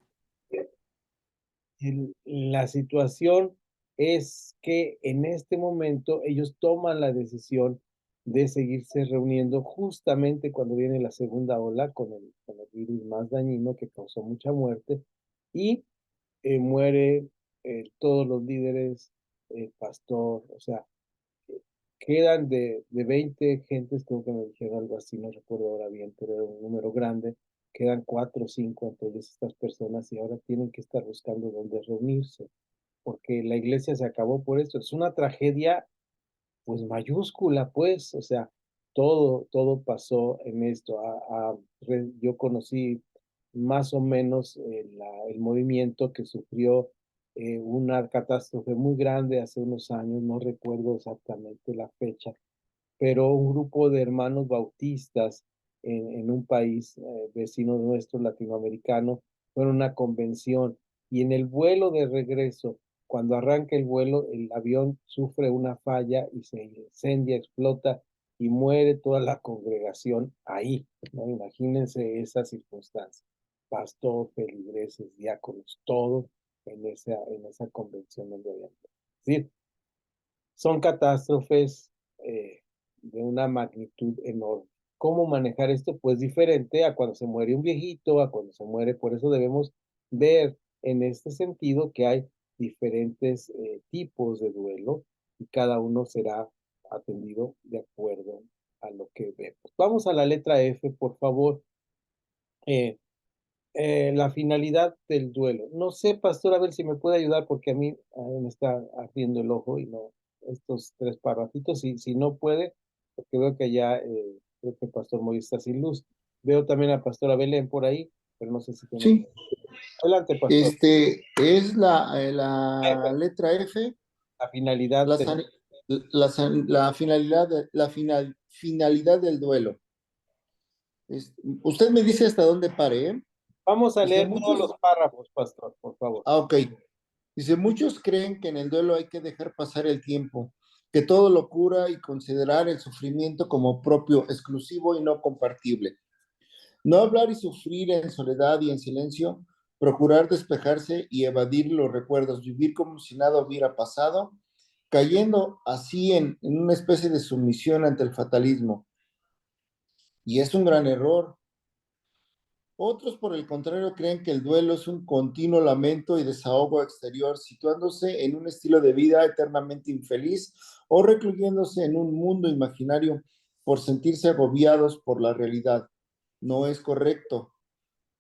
la situación es que en este momento ellos toman la decisión de seguirse reuniendo justamente cuando viene la segunda ola con el virus más dañino que causó mucha muerte, y muere todos los líderes, el pastor, o sea, quedan de 20 gentes, creo que me dijeron algo así, no recuerdo ahora bien, pero era un número grande, quedan 4 o 5 entre ellas estas personas, y ahora tienen que estar buscando dónde reunirse, porque la iglesia se acabó por esto. Es una tragedia, pues mayúscula, pues, o sea, todo pasó en esto. Yo conocí más o menos el movimiento que sufrió una catástrofe muy grande hace unos años, no recuerdo exactamente la fecha, pero un grupo de hermanos bautistas en un país vecino nuestro, latinoamericano, fueron a una convención, y en el vuelo de regreso, cuando arranca el vuelo, el avión sufre una falla y se incendia, explota y muere toda la congregación ahí, ¿no? Imagínense esa circunstancia. Pastor, feligreses, diáconos, todos en esa convención donde habían. Es decir, son catástrofes de una magnitud enorme. ¿Cómo manejar esto? Pues diferente a cuando se muere un viejito, a cuando se muere. Por eso debemos ver en este sentido que hay diferentes tipos de duelo y cada uno será atendido de acuerdo a lo que vemos. Vamos a la letra F, por favor. Eh, la finalidad del duelo. No sé, pastor, a ver si me puede ayudar porque a mí me está abriendo el ojo y no, estos tres parrafitos, si no puede, porque veo que ya creo que el pastor Moisés está sin luz. Veo también a pastora Belén por ahí, pero no sé si tiene. Sí, Adelante, pastor. es F, la letra F, la finalidad la, del... san- la finalidad, finalidad del duelo. Usted me dice hasta dónde pare, ¿eh? Vamos a Dice leer todos los muchos, párrafos, pastor, por favor. ok. Dice, muchos creen que en el duelo hay que dejar pasar el tiempo, que todo lo cura y considerar el sufrimiento como propio, exclusivo y no compartible. No hablar y sufrir en soledad y en silencio, procurar despejarse y evadir los recuerdos, vivir como si nada hubiera pasado, cayendo así en una especie de sumisión ante el fatalismo. Y es un gran error. Otros, por el contrario, creen que el duelo es un continuo lamento y desahogo exterior, situándose en un estilo de vida eternamente infeliz o recluyéndose en un mundo imaginario por sentirse agobiados por la realidad. No es correcto.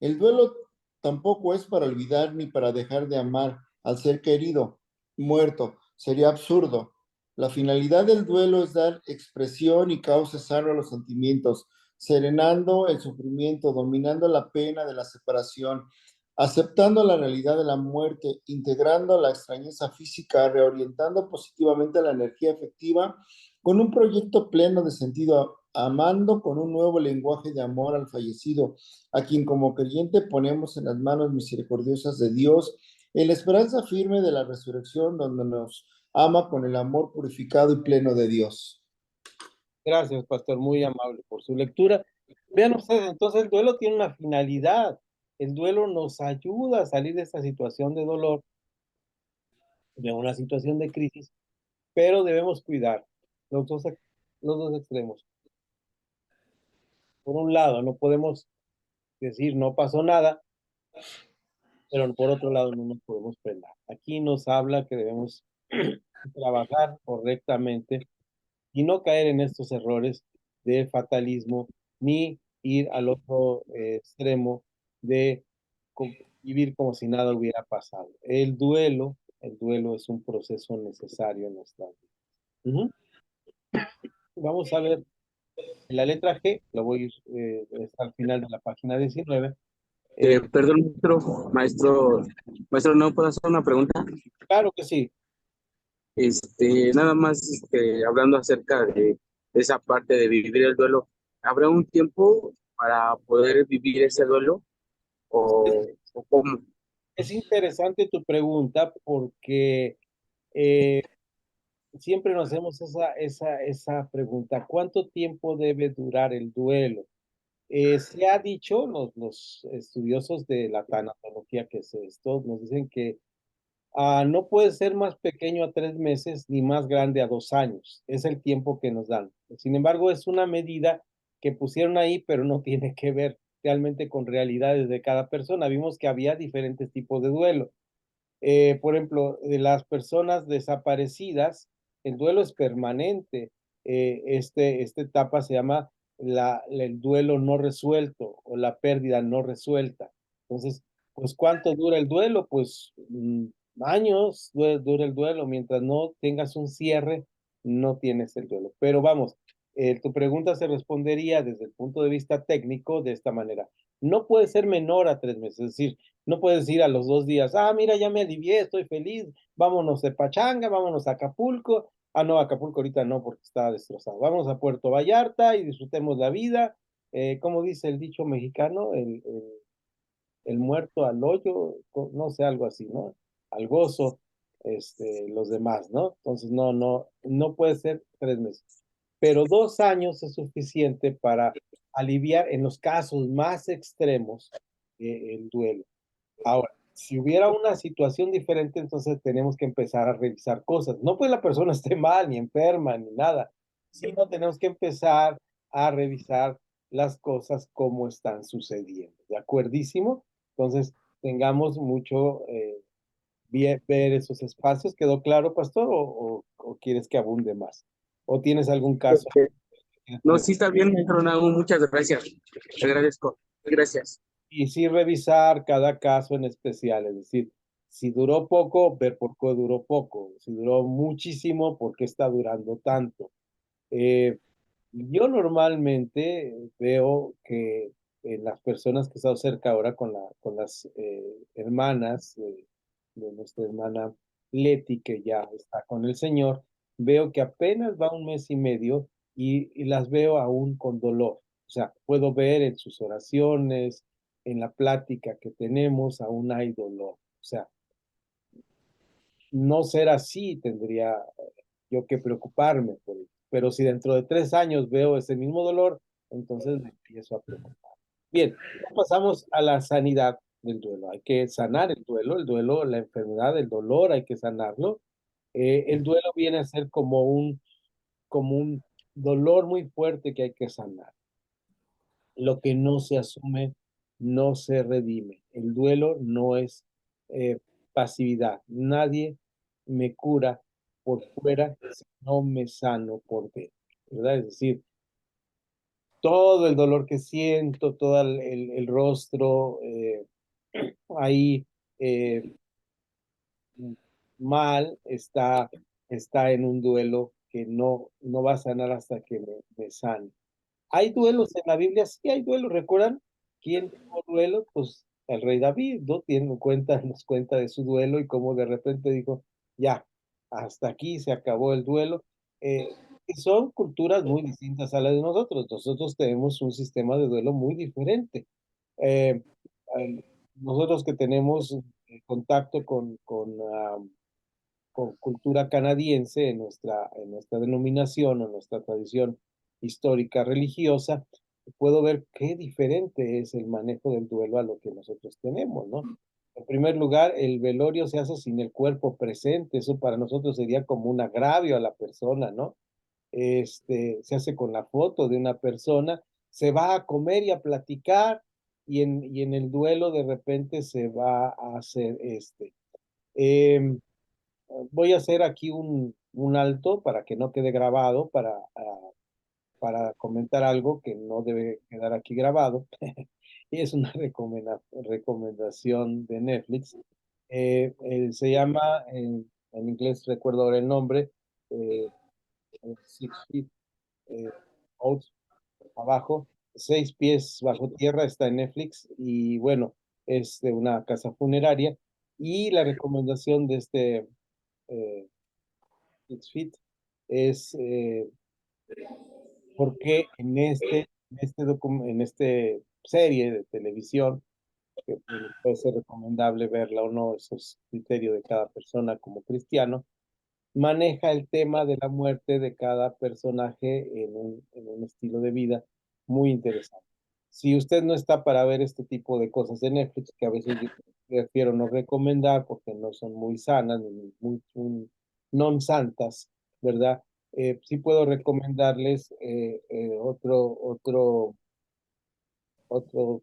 El duelo tampoco es para olvidar ni para dejar de amar al ser querido, muerto. Sería absurdo. La finalidad del duelo es dar expresión y cauce sano a los sentimientos, serenando el sufrimiento, dominando la pena de la separación, aceptando la realidad de la muerte, integrando la extrañeza física, reorientando positivamente la energía efectiva con un proyecto pleno de sentido, amando con un nuevo lenguaje de amor al fallecido, a quien como creyente ponemos en las manos misericordiosas de Dios, en la esperanza firme de la resurrección, donde nos ama con el amor purificado y pleno de Dios. Gracias, pastor, muy amable por su lectura. Vean ustedes, entonces el duelo tiene una finalidad. El duelo nos ayuda a salir de esta situación de dolor, de una situación de crisis, pero debemos cuidar los dos extremos. Por un lado, no podemos decir no pasó nada, pero por otro lado no nos podemos frenar. Aquí nos habla que debemos trabajar correctamente y no caer en estos errores de fatalismo ni ir al otro extremo de vivir como si nada hubiera pasado. El duelo es un proceso necesario en nuestra vida. Ujú. Vamos a ver la letra G, lo voy a ir está al final de la página 19. Perdón, maestro, ¿no puedo hacer una pregunta? Claro que sí. Nada más hablando acerca de esa parte de vivir el duelo, ¿habrá un tiempo para poder vivir ese duelo Es, o cómo? es interesante tu pregunta porque eh, siempre nos hacemos esa pregunta. ¿Cuánto tiempo debe durar el duelo? Se ha dicho, los estudiosos de la tanatología, que es esto, nos dicen que no puede ser más pequeño a 3 meses ni más grande a 2 años. Es el tiempo que nos dan. Sin embargo, es una medida que pusieron ahí, pero no tiene que ver realmente con realidades de cada persona. Vimos que había diferentes tipos de duelo. Por ejemplo, de las personas desaparecidas, el duelo es permanente. Esta etapa se llama el duelo no resuelto o la pérdida no resuelta. Entonces, pues, ¿cuánto dura el duelo? Pues años dura el duelo. Mientras no tengas un cierre, no tienes el duelo. Pero vamos, tu pregunta se respondería desde el punto de vista técnico de esta manera. No puede ser menor a 3 meses, es decir, no puedes ir a los 2 días, mira, ya me alivié, estoy feliz, vámonos de pachanga, vámonos a Acapulco. No, Acapulco ahorita no, porque está destrozado. Vamos a Puerto Vallarta y disfrutemos la vida. ¿Cómo dice el dicho mexicano? El muerto al hoyo, no sé, algo así, ¿no? Al gozo. los demás, ¿no? Entonces, no puede ser 3 meses. Pero 2 años es suficiente para aliviar en los casos más extremos el duelo. Ahora, si hubiera una situación diferente, entonces tenemos que empezar a revisar cosas. No pues la persona esté mal, ni enferma, ni nada, sino tenemos que empezar a revisar las cosas como están sucediendo. ¿De acuerdísimo? Entonces, tengamos mucho ver esos espacios. ¿Quedó claro, pastor? ¿O quieres que abunde más? ¿O tienes algún caso? No, sí está bien, maestro Nahum, muchas gracias. Te agradezco. Gracias. Y sí revisar cada caso en especial, es decir, si duró poco, ver por qué duró poco, si duró muchísimo, por qué está durando tanto. Eh, yo normalmente veo que las personas que he estado cerca ahora con las hermanas de nuestra hermana Leti, que ya está con el Señor, veo que apenas va 1 mes y medio y las veo aún con dolor. O sea, puedo ver en sus oraciones, en la plática que tenemos, aún hay dolor. O sea, no ser así tendría yo que preocuparme por ello. Pero si dentro de 3 años veo ese mismo dolor, entonces me empiezo a preocupar. Bien, pasamos a la sanidad del duelo. Hay que sanar el duelo, la enfermedad, el dolor, hay que sanarlo. El duelo viene a ser como un dolor muy fuerte que hay que sanar. Lo que no se asume no se redime. El duelo no es eh, pasividad. Nadie me cura por fuera si no me sano por dentro, ¿verdad? Es decir, todo el dolor que siento, todo el rostro ahí eh, mal, está en un duelo que no va a sanar hasta que me sane. Hay duelos en la Biblia, sí hay duelos, ¿recuerdan? ¿Quién tuvo duelo? Pues el rey David, ¿no? Nos cuenta de su duelo y cómo de repente dijo, ya, hasta aquí se acabó el duelo. Y son culturas muy distintas a las de nosotros. Nosotros tenemos un sistema de duelo muy diferente. Eh, eh, Nosotros que tenemos contacto con cultura canadiense en nuestra denominación, en nuestra tradición histórica religiosa, puedo ver qué diferente es el manejo del duelo a lo que nosotros tenemos, ¿no? En primer lugar, el velorio se hace sin el cuerpo presente, eso para nosotros sería como un agravio a la persona, ¿no? Se hace con la foto de una persona, se va a comer y a platicar, y en el duelo de repente se va a hacer Eh, Voy a hacer aquí un alto para que no quede grabado, para comentar algo que no debe quedar aquí grabado. Y es una recomendación de Netflix. Se llama, en inglés recuerdo ahora el nombre, eh, 6 Feet Out, abajo, 6 pies bajo tierra, está en Netflix y bueno, es de una casa funeraria. Y la recomendación de eh, 6 Feet es porque en este serie de televisión, que puede ser recomendable verla o no, eso es criterio de cada persona como cristiano, maneja el tema de la muerte de cada personaje en un estilo de vida muy interesante. Si usted no está para ver este tipo de cosas de Netflix, que a veces yo prefiero no recomendar porque no son muy sanas, ni muy non santas, ¿verdad? Sí puedo recomendarles otro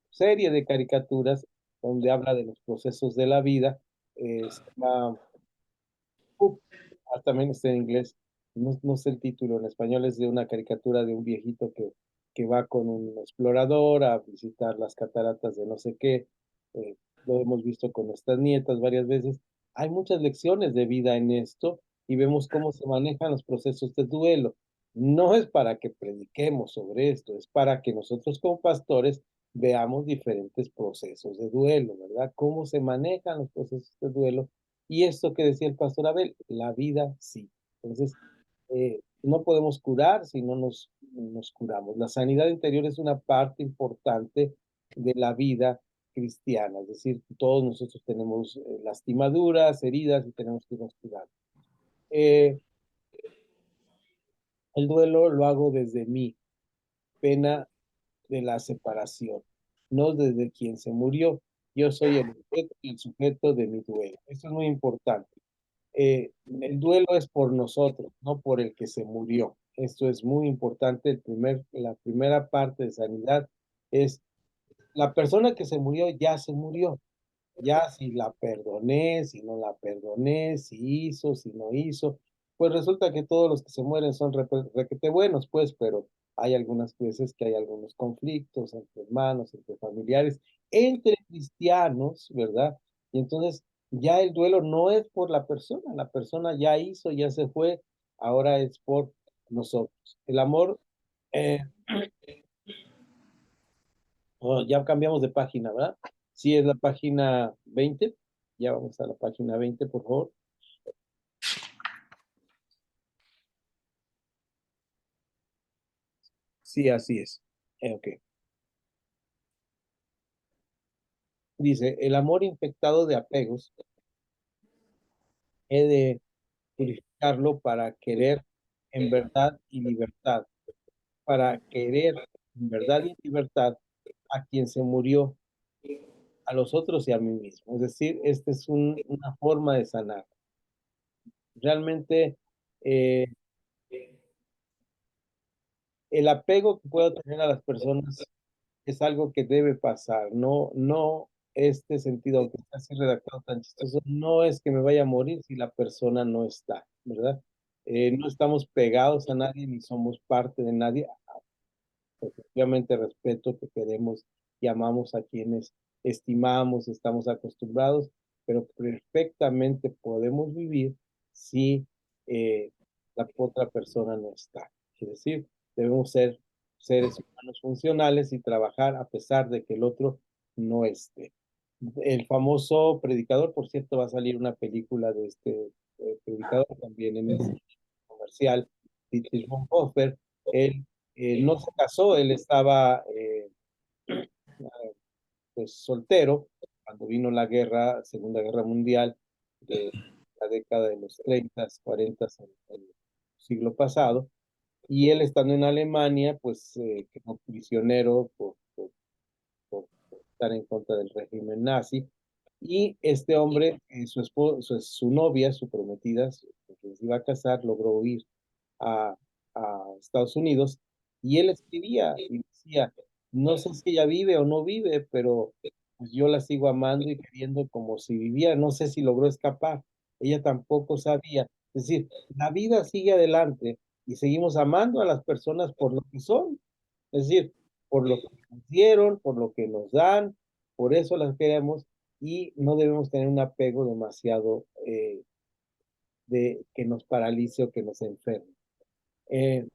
serie de caricaturas donde habla de los procesos de la vida. Se llama también está en inglés, no sé el título, en español es de una caricatura de un viejito que va con un explorador a visitar las cataratas de no sé qué. Lo hemos visto con nuestras nietas varias veces. Hay muchas lecciones de vida en esto y vemos cómo se manejan los procesos de duelo. No es para que prediquemos sobre esto, es para que nosotros como pastores veamos diferentes procesos de duelo, ¿verdad? Cómo se manejan los procesos de duelo y esto que decía el pastor Abel, la vida sí. Entonces, no podemos curar si no nos curamos. La sanidad interior es una parte importante de la vida cristiana, es decir, todos nosotros tenemos lastimaduras, heridas y tenemos que irnos cuidando. El duelo lo hago desde mi pena de la separación, no desde quien se murió. Yo soy el objeto y el sujeto de mi duelo. Esto es muy importante. El duelo es por nosotros, no por el que se murió. Esto es muy importante. La primera parte de sanidad es la persona que se murió ya se murió. Ya si la perdoné, si no la perdoné, si hizo, si no hizo, pues resulta que todos los que se mueren son requete buenos, pues, pero hay algunas veces que hay algunos conflictos entre hermanos, entre familiares, entre cristianos, ¿verdad? Y entonces ya el duelo no es por la persona ya hizo, ya se fue, ahora es por nosotros. El amor, eh, oh, ya cambiamos de página, ¿verdad? Sí, es la página 20. Ya vamos a la página 20, por favor. Sí, así es. Ok. Dice, el amor infectado de apegos, he de purificarlo para querer en verdad y libertad, para querer en verdad y libertad a quien se murió, a los otros y a mí mismo. Es decir, esta es una forma de sanar. Realmente, eh, el apego que puedo tener a las personas es algo que debe pasar, no este sentido, aunque está así redactado tan chistoso, no es que me vaya a morir si la persona no está, ¿verdad? No estamos pegados a nadie ni somos parte de nadie. Efectivamente respeto que queremos y amamos a quienes estimamos, estamos acostumbrados, pero perfectamente podemos vivir si la otra persona no está. Es decir, debemos ser seres humanos funcionales y trabajar a pesar de que el otro no esté. El famoso predicador, por cierto, va a salir una película de este predicador también en el cine comercial, Dietrich Bonhoeffer. Él no se casó, él estaba pues soltero cuando vino la guerra, Segunda Guerra Mundial de la década de los 30, 40 en el siglo pasado, y él estando en Alemania, pues quedó prisionero por estar en contra del régimen nazi, y este hombre, su novia, su prometida, que se iba a casar, logró huir a, a Estados Unidos, y él escribía y decía, no sé si ella vive o no vive, pero pues yo la sigo amando y queriendo como si viviera, no sé si logró escapar, ella tampoco sabía, es decir, la vida sigue adelante y seguimos amando a las personas por lo que son, es decir, por lo que nos dieron, por lo que nos dan, por eso las queremos y no debemos tener un apego demasiado que nos paralice o que nos enferme. Eh,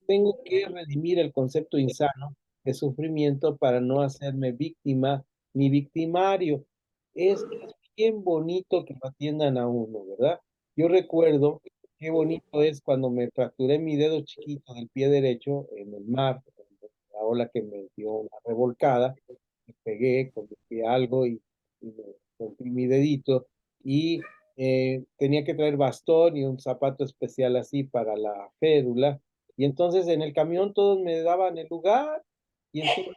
Tengo que redimir el concepto insano de sufrimiento para no hacerme víctima ni victimario. Es bien bonito que lo atiendan a uno, ¿verdad? Yo recuerdo qué bonito es cuando me fracturé mi dedo chiquito del pie derecho en el mar, la ola que me dio una revolcada, me pegué, conducí algo y me rompí mi dedito y tenía que traer bastón y un zapato especial así para la fédula y entonces en el camión todos me daban el lugar y entonces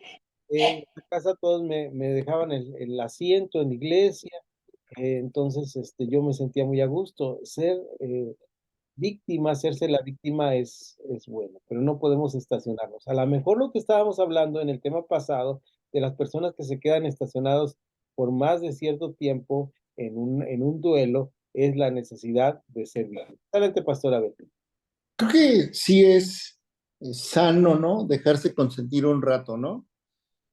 en la casa todos me dejaban el asiento en la iglesia. Entonces yo me sentía muy a gusto. Ser víctima, hacerse la víctima es bueno, pero no podemos estacionarnos. A lo mejor lo que estábamos hablando en el tema pasado de las personas que se quedan estacionados por más de cierto tiempo en un duelo es la necesidad de ser víctima. Adelante, pastora Betty. Creo que sí es sano, ¿no? Dejarse consentir un rato, ¿no?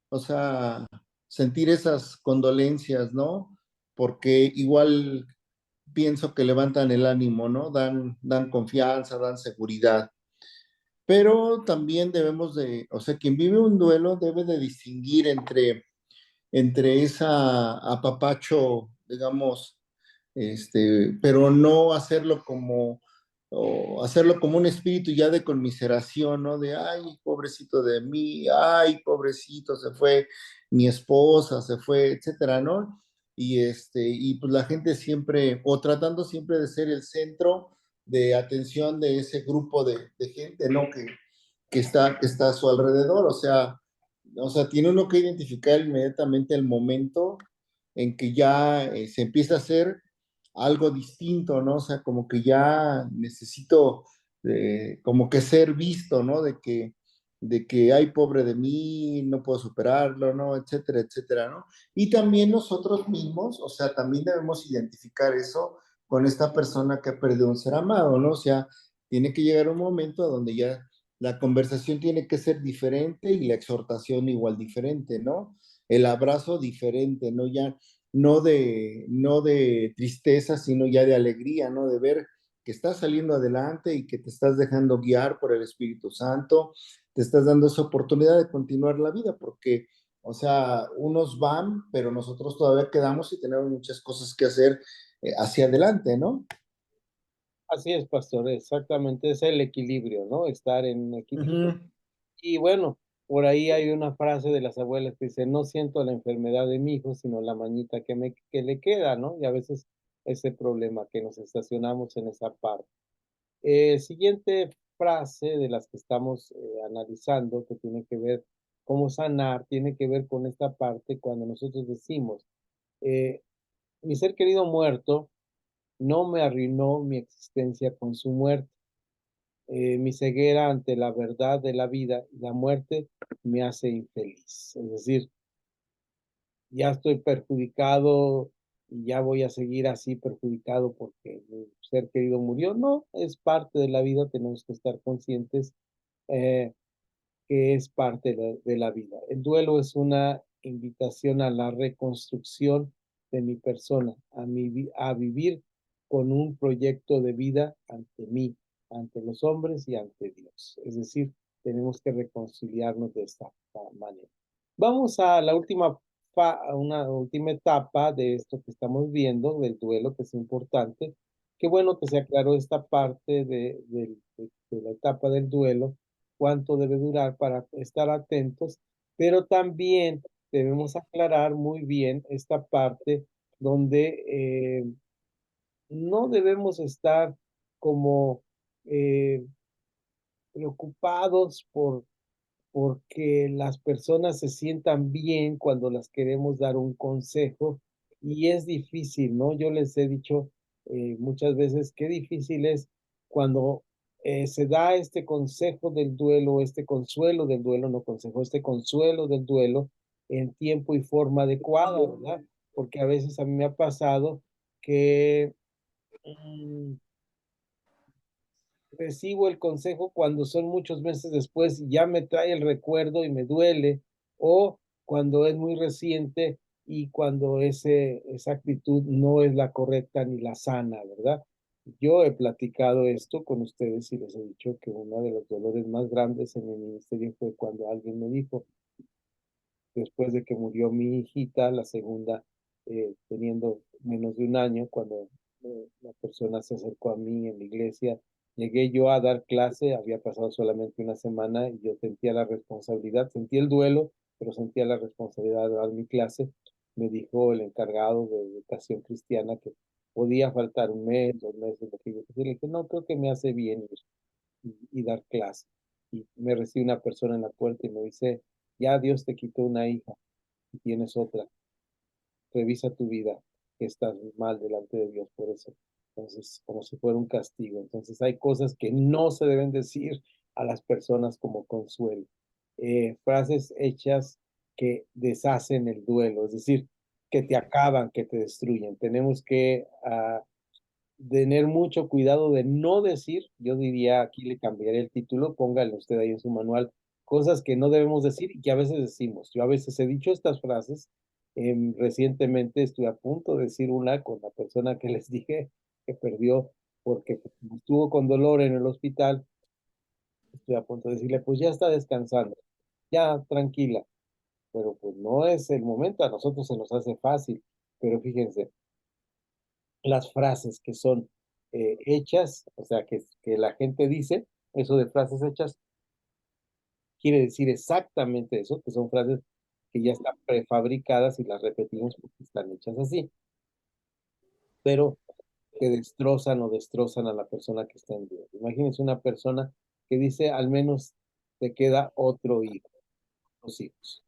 O sea, sentir esas condolencias, ¿no? Porque igual pienso que levantan el ánimo, ¿no? Dan confianza, dan seguridad. Pero también debemos de, o sea, quien vive un duelo debe de distinguir entre esa apapacho, digamos, pero no hacerlo como o hacerlo como un espíritu ya de conmiseración, ¿no? De, ay, pobrecito de mí, ay, pobrecito, se fue mi esposa, se fue, etcétera, ¿no? Y pues la gente siempre, o tratando siempre de ser el centro de atención de ese grupo de gente, ¿no? Que está a su alrededor, o sea, tiene uno que identificar inmediatamente el momento en que ya se empieza a hacer algo distinto, ¿no? O sea, como que ya necesito como que ser visto, ¿no? De que, ay, pobre de mí, no puedo superarlo, ¿no? Etcétera, etcétera, ¿no? Y también nosotros mismos, o sea, también debemos identificar eso con esta persona que ha perdido un ser amado, ¿no? O sea, tiene que llegar un momento donde ya la conversación tiene que ser diferente y la exhortación igual diferente, ¿no? El abrazo diferente, ¿no? Ya no de tristeza, sino ya de alegría, ¿no? De ver que estás saliendo adelante y que te estás dejando guiar por el Espíritu Santo, te estás dando esa oportunidad de continuar la vida, porque, o sea, unos van, pero nosotros todavía quedamos y tenemos muchas cosas que hacer hacia adelante, ¿no? Así es, pastor, exactamente, es el equilibrio, ¿no? Estar en equilibrio. Ujú. Y bueno, por ahí hay una frase de las abuelas que dice, no siento la enfermedad de mi hijo, sino la mañita que le queda, ¿no? Y a veces ese problema que nos estacionamos en esa parte. Siguiente frase de las que estamos analizando, que tiene que ver cómo sanar, tiene que ver con esta parte cuando nosotros decimos, eh, mi ser querido muerto no me arruinó mi existencia con su muerte. Mi ceguera ante la verdad de la vida y la muerte me hace infeliz. Es decir, ya estoy perjudicado y ya voy a seguir así perjudicado porque mi ser querido murió. No, es parte de la vida, tenemos que estar conscientes eh, que es parte de la vida. El duelo es una invitación a la reconstrucción de mi persona, a vivir con un proyecto de vida ante mí, ante los hombres y ante Dios. Es decir, tenemos que reconciliarnos de esta manera. Vamos a la a una última etapa de esto que estamos viendo, del duelo, que es importante. Qué bueno que se aclaró esta parte de la etapa del duelo, cuánto debe durar para estar atentos, pero también debemos aclarar muy bien esta parte donde no debemos estar como eh, preocupados porque las personas se sientan bien cuando las queremos dar un consejo y es difícil, ¿no? Yo les he dicho muchas veces qué difícil es cuando se da este consejo del duelo, este consuelo del duelo, no consejo, este consuelo del duelo en tiempo y forma adecuada, ¿verdad? Porque a veces a mí me ha pasado que mm, recibo el consejo cuando son muchos meses después y ya me trae el recuerdo y me duele, o cuando es muy reciente y cuando esa actitud no es la correcta ni la sana, ¿verdad? Yo he platicado esto con ustedes y les he dicho que uno de los dolores más grandes en mi ministerio fue cuando alguien me dijo, después de que murió mi hijita, la segunda, teniendo menos de un año, cuando la persona se acercó a mí en la iglesia, llegué yo a dar clase, había pasado solamente una semana y yo sentía la responsabilidad, sentí el duelo, pero sentía la responsabilidad de dar mi clase. Me dijo el encargado de educación cristiana que podía faltar un mes, 2 meses, lo que yo quisiera. Le dije, no, creo que me hace bien ir y dar clase. Y me recibe una persona en la puerta y me dice, ya Dios te quitó una hija y tienes otra. Revisa tu vida, que estás mal delante de Dios por eso. Entonces, como si fuera un castigo. Entonces, hay cosas que no se deben decir a las personas como consuelo. Frases hechas que deshacen el duelo, es decir, que te acaban, que te destruyen. Tenemos que tener mucho cuidado de no decir, yo diría, aquí le cambiaré el título, póngale usted ahí en su manual, cosas que no debemos decir y que a veces decimos. Yo a veces he dicho estas frases, recientemente estuve a punto de decir una con la persona que les dije que perdió porque estuvo con dolor en el hospital, estoy a punto de decirle, pues ya está descansando, ya tranquila, pero pues no es el momento, a nosotros se nos hace fácil, pero fíjense, las frases que son hechas, o sea, que la gente dice, eso de frases hechas, quiere decir exactamente eso, que son frases que ya están prefabricadas y las repetimos porque están hechas así, pero que destrozan a la persona que está en duda. Imagínense una persona que dice, al menos te queda otro hijo, dos hijos,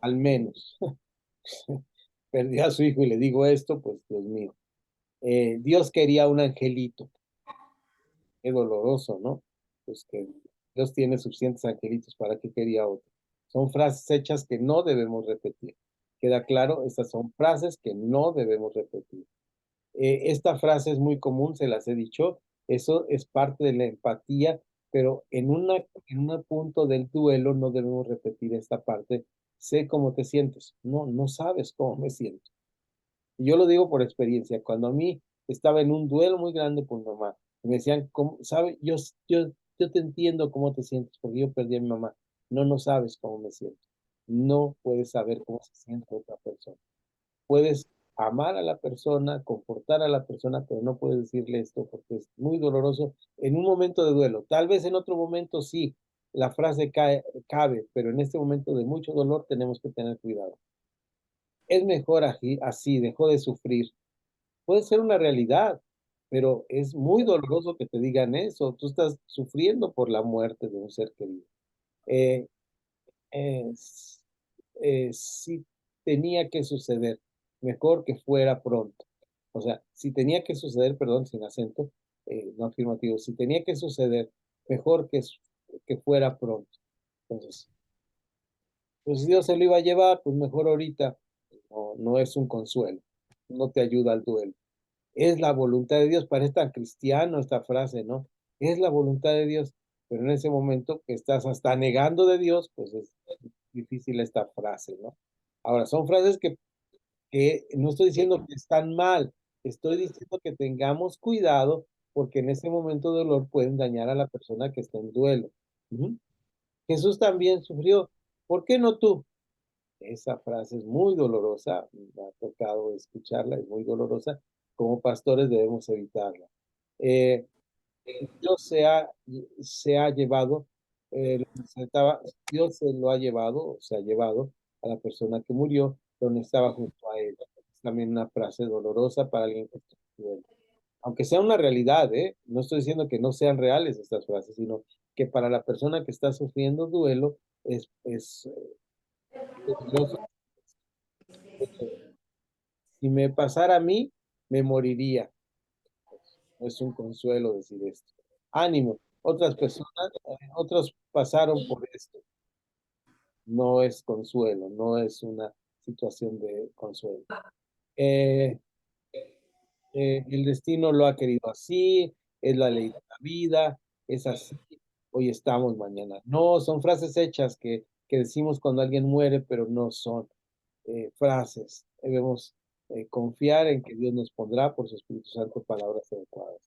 al menos. Perdí a su hijo y le digo esto, pues Dios mío. Dios quería un angelito. Qué doloroso, ¿no? Pues que Dios tiene suficientes angelitos, ¿para qué quería otro? Son frases hechas que no debemos repetir. ¿Queda claro? Estas son frases que no debemos repetir. Esta frase es muy común, se las he dicho, eso es parte de la empatía, pero en un punto del duelo no debemos repetir esta parte. Sé cómo te sientes. No, no sabes cómo me siento. Y yo lo digo por experiencia. Cuando a mí estaba en un duelo muy grande por mi mamá, me decían, ¿sabe? Yo te entiendo cómo te sientes, porque yo perdí a mi mamá. No, no sabes cómo me siento. No puedes saber cómo se siente otra persona. Puedes amar a la persona, confortar a la persona, pero no puedes decirle esto porque es muy doloroso en un momento de duelo. Tal vez en otro momento sí, la frase cabe, pero en este momento de mucho dolor tenemos que tener cuidado. Es mejor así, dejó de sufrir. Puede ser una realidad, pero es muy doloroso que te digan eso. Tú estás sufriendo por la muerte de un ser querido. Eh, es- si tenía que suceder, mejor que fuera pronto. O sea, si tenía que suceder, perdón, sin acento, no afirmativo, si tenía que suceder, mejor que fuera pronto. Entonces, pues si Dios se lo iba a llevar, pues mejor ahorita. No, no es un consuelo, no te ayuda al duelo. Es la voluntad de Dios. Parece tan cristiano esta frase, ¿no? Es la voluntad de Dios. Pero en ese momento que estás hasta negando de Dios, pues es difícil esta frase, ¿no? Ahora, son frases que no estoy diciendo que están mal, estoy diciendo que tengamos cuidado porque en ese momento de dolor pueden dañar a la persona que está en duelo. Ujú. Jesús también sufrió. ¿Por qué no tú? Esa frase es muy dolorosa, me ha tocado escucharla, es muy dolorosa. Como pastores debemos evitarla. Eh, Dios se ha llevado, lo que necesitaba, Dios se lo ha llevado, se ha llevado a la persona que murió, donde estaba junto a él. Es también una frase dolorosa para alguien que está en duelo. Aunque sea una realidad, ¿eh? No estoy diciendo que no sean reales estas frases, sino que para la persona que está sufriendo duelo es doloroso. Si me pasara a mí, me moriría. No es un consuelo decir esto. Ánimo. Otras personas, otros pasaron por esto. No es consuelo, no es una situación de consuelo. Eh, el destino lo ha querido así, es la ley de la vida, es así. Hoy estamos, mañana. No, son frases hechas que decimos cuando alguien muere, pero no son frases. Debemos confiar en que Dios nos pondrá por su Espíritu Santo palabras adecuadas.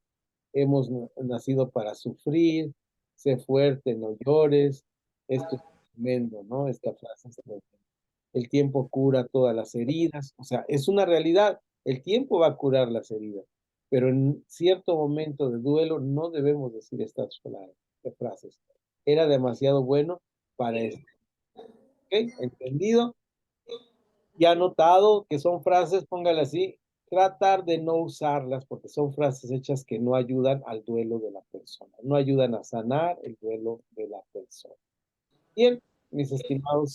Hemos nacido para sufrir, sé fuerte, no llores. Esto es tremendo, ¿no? Esta frase es tremenda. El tiempo cura todas las heridas, o sea, es una realidad. El tiempo va a curar las heridas, pero en cierto momento de duelo no debemos decir estas frases. Era demasiado bueno para esto. ¿Ok? ¿Entendido? Ya notado que son frases, póngale así, tratar de no usarlas porque son frases hechas que no ayudan al duelo de la persona, no ayudan a sanar el duelo de la persona. Bien, mis estimados